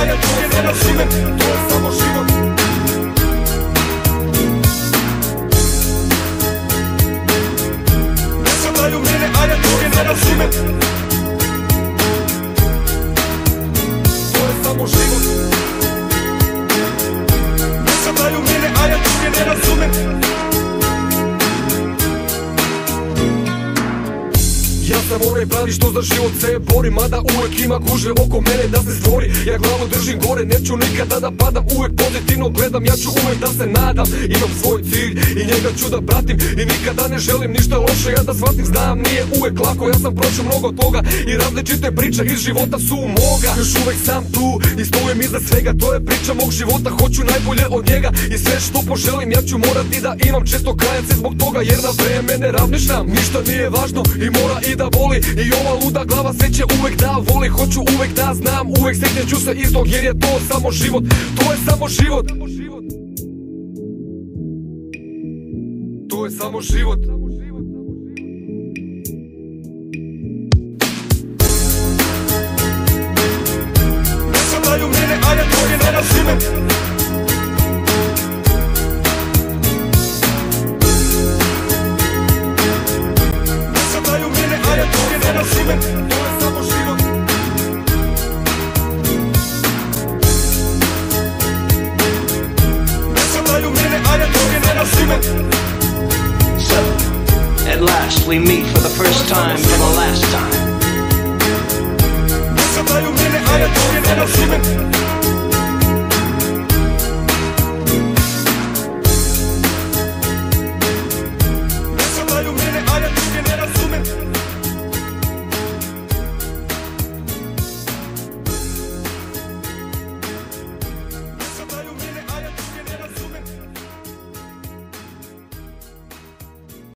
a ja druge ne razumem. To je samo život. Ne shvataju mene, a ja druge ne razumem. To je samo život. Ne shvataju mene, a ja druge ne razumem. Ja sam onaj pravi što za život se bori, mada uvek ima gužve oko mene da se stvori. Ja glavu držim gore, neću nikada da padam, uvek pozitivno gledam, ja ću uvek da se nadam. Imam svoj cilj i njega ću da pratim i nikada ne želim ništa loše, ja da shvatim, znam nije uvek lako. Ja sam prošao mnogo toga i različite priče iz života su moga. Još uvek sam tu i stojim iza svega, to je priča mog života, hoću najbolje od njega i sve što poželim ja ću morati da imam. Često kajem se zbog toga jer na vreme ne razmišljam, ništa nije važno i mora i da voli. I ova luda glava sve će uvek da voli, hoću uvek da znam, uvek sretnit ću se istog jer je to samo život. To je samo život. To je samo život. Ne shvataju mene, a ja druge ne razumem. To je samo život. Ne shvataju mene, a ja druge ne razumem. So, at last we meet for the first time.